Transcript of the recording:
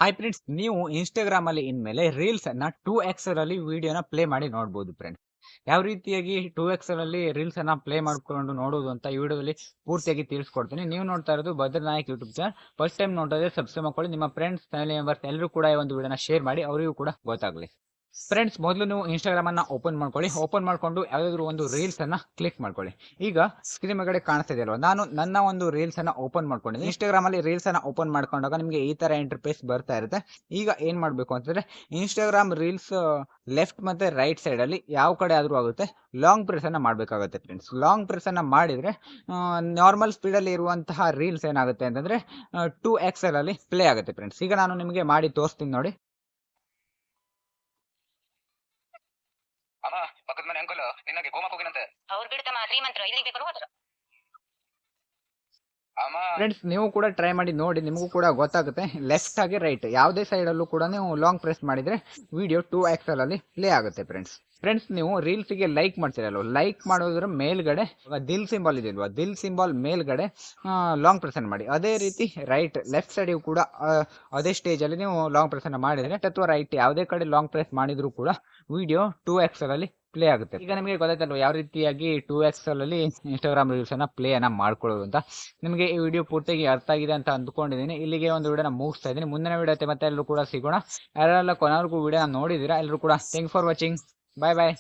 Hi friends, ನೀವು Instagram ಅಲ್ಲಿ ಇನ್ಮೇಲೆ ರೀಲ್ಸ್ ಅನ್ನ 2x ಅಲ್ಲಿ ವಿಡಿಯೋನ ಪ್ಲೇ ಮಾಡಿ ನೋಡಬಹುದು ಫ್ರೆಂಡ್ಸ್. ಯಾವ ರೀತಿಯಾಗಿ 2x ಅಲ್ಲಿ ರೀಲ್ಸ್ ಅನ್ನ ಪ್ಲೇ ಮಾಡ್ಕೊಂಡು ನೋಡೋದು ಅಂತ ಈ ವಿಡಿಯೋದಲ್ಲಿ ಪೂರ್ತಿಯಾಗಿ ತಿಳಿಸ್ಕೊಡ್ತೀನಿ. ನೀವು ನೋಡ್ತಾ ಇರೋದು ಭದ್ರನಾಯಕ್ ಯೂಟ್ಯೂಬ್ ಚಾನಲ್. ಫಸ್ಟ್ ಟೈಮ್ ನೋಡಿದ್ರೆ ಸಬ್ಸ್ಕ್ರೈಬ್ ಮಾಡ್ಕೊಳ್ಳಿ. ನಿಮ್ಮ ಫ್ರೆಂಡ್ಸ್, ಫ್ಯಾಮಿಲಿ ಮೆಂಬರ್ಸ್ ಎಲ್ಲರೂ ಕೂಡ ಈ ಒಂದು ವಿಡಿಯೋನ ಶೇರ್ ಮಾಡಿ, ಅವರಿಗೂ ಕೂಡ ಗೊತ್ತಾಗಲಿ. ಫ್ರೆಂಡ್ಸ್, ಮೊದಲು ನೀವು ಇನ್ಸ್ಟಾಗ್ರಾಮ್ ಅನ್ನ ಓಪನ್ ಮಾಡ್ಕೊಳ್ಳಿ. ಓಪನ್ ಮಾಡ್ಕೊಂಡು ಯಾವ್ದಾದ್ರು ಒಂದು ರೀಲ್ಸ್ ಅನ್ನ ಕ್ಲಿಕ್ ಮಾಡ್ಕೊಳ್ಳಿ. ಈಗ ಸ್ಕ್ರೀನ್ ಮೇಲ್ಗಡೆ ಕಾಣಿಸ್ತಾ ಇದೆಯಲ್ವಾ, ನಾನು ನನ್ನ ಒಂದು ರೀಲ್ಸ್ ಅನ್ನ ಓಪನ್ ಮಾಡ್ಕೊಂಡಿದ್ದೀನಿ. ಇನ್ಸ್ಟಾಗ್ರಾಮ್ ಅಲ್ಲಿ ರೀಲ್ಸ್ ಅನ್ನ ಓಪನ್ ಮಾಡ್ಕೊಂಡಾಗ ನಿಮಗೆ ಈ ತರ ಇಂಟರ್ಫೇಸ್ ಬರ್ತಾ ಇರುತ್ತೆ. ಈಗ ಏನ್ ಮಾಡ್ಬೇಕು ಅಂತಂದ್ರೆ, ಇನ್ಸ್ಟಾಗ್ರಾಮ್ ರೀಲ್ಸ್ ಲೆಫ್ಟ್ ಮತ್ತೆ ರೈಟ್ ಸೈಡ್ ಅಲ್ಲಿ ಯಾವ ಕಡೆ ಆದ್ರೂ ಆಗುತ್ತೆ, ಲಾಂಗ್ ಪ್ರೆಸ್ ಅನ್ನ ಮಾಡ್ಬೇಕಾಗುತ್ತೆ ಫ್ರೆಂಡ್ಸ್. ಲಾಂಗ್ ಪ್ರೆಸ್ ಅನ್ನ ಮಾಡಿದ್ರೆ ನಾರ್ಮಲ್ ಸ್ಪೀಡ್ ಅಲ್ಲಿ ಇರುವಂತಹ ರೀಲ್ಸ್ ಏನಾಗುತ್ತೆ ಅಂತಂದ್ರೆ 2x ಅಲ್ಲಿ ಪ್ಲೇ ಆಗುತ್ತೆ ಫ್ರೆಂಡ್ಸ್. ಈಗ ನಾನು ನಿಮಗೆ ಮಾಡಿ ತೋರಿಸ್ತೀನಿ ನೋಡಿ. ಅಮ್ಮ, ಪಕ್ಕದ ಮನೆ ಅಂಕಲ್ ನಿನ್ನಗೆ ಕೋಮಕ್ ಹೋಗಿನಂತೆ. ಅವ್ರು ಬಿಡ್ತಮ್ಮ ಶ್ರೀಮಂತರು ಇಲ್ಲಿಗೆ ಬೇಕಾದ್ರೂ ಹೋದ್ರು. ಅಮ್ಮ, ಫ್ರೆಂಡ್ಸ್, ನೀವು ಕೂಡ ಟ್ರೈ ಮಾಡಿ ನೋಡಿ, ನಿಮಗೂ ಕೂಡ ಗೊತ್ತಾಗುತ್ತೆ. ಲೆಫ್ಟ್ ಆಗಿ ರೈಟ್ ಯಾವುದೇ ಸೈಡ್ ಅಲ್ಲೂ ಕೂಡ ನೀವು ಲಾಂಗ್ ಪ್ರೆಸ್ ಮಾಡಿದ್ರೆ ವಿಡಿಯೋ 2x ಅಲ್ಲಿ ಪ್ಲೇ ಆಗುತ್ತೆ ಫ್ರೆಂಡ್ಸ್. ನೀವು ರೀಲ್ಸ್ ಗೆ ಲೈಕ್ ಮಾಡ್ತೀರಲ್ವ, ಲೈಕ್ ಮಾಡೋದ್ರ ಮೇಲ್ಗಡೆ ದಿಲ್ ಸಿಂಬಲ್ ಇದೆಯಲ್ವಾ, ದಿಲ್ ಸಿಂಬಲ್ ಮೇಲ್ಗಡೆ ಲಾಂಗ್ ಪ್ರೆಸ್ ಅನ್ನು ಮಾಡಿ. ಅದೇ ರೀತಿ ರೈಟ್ ಲೆಫ್ಟ್ ಸೈಡ್ ಕೂಡ ಅದೇ ಸ್ಟೇಜ್ ಅಲ್ಲಿ ನೀವು ಲಾಂಗ್ ಪ್ರೆಸ್ ಅನ್ನು ಮಾಡಿದ್ರೆ ಅಥವಾ ರೈಟ್ ಯಾವುದೇ ಕಡೆ ಲಾಂಗ್ ಪ್ರೆಸ್ ಮಾಡಿದ್ರು ಕೂಡ ವಿಡಿಯೋ 2x ಅಲ್ಲಿ ಪ್ಲೇ ಆಗುತ್ತೆ. ಈಗ ನಿಮಗೆ ಗೊತ್ತಾಯ್ತಲ್ವ ಯಾವ ರೀತಿಯಾಗಿ 2x ಅಲ್ಲಿ ಇನ್ಸ್ಟಾಗ್ರಾಮ್ ರೀಲ್ಸ್ ಅನ್ನ ಪ್ಲೇ ಅನ್ನ ಮಾಡ್ಕೊಳ್ಳೋದು ಅಂತ. ನಿಮಗೆ ಈ ವಿಡಿಯೋ ಪೂರ್ತಿಯಾಗಿ ಅರ್ಥ ಆಗಿದೆ ಅಂತ ಅಂದ್ಕೊಂಡಿದ್ದೀನಿ. ಇಲ್ಲಿಗೆ ಒಂದು ವಿಡಿಯೋನ ಮುಗಿಸ್ತಾ ಇದ್ದೀನಿ. ಮುಂದಿನ ವಿಡಿಯೋ ಮತ್ತೆ ಎಲ್ಲರೂ ಕೂಡ ಸಿಗೋಣ. ಯಾರೆಲ್ಲ ಕೊನೆವರೆಗೂ ವಿಡಿಯೋನ ನೋಡಿದ್ದೀರಾ ಎಲ್ಲರೂ ಕೂಡ thank for watching. Bye bye.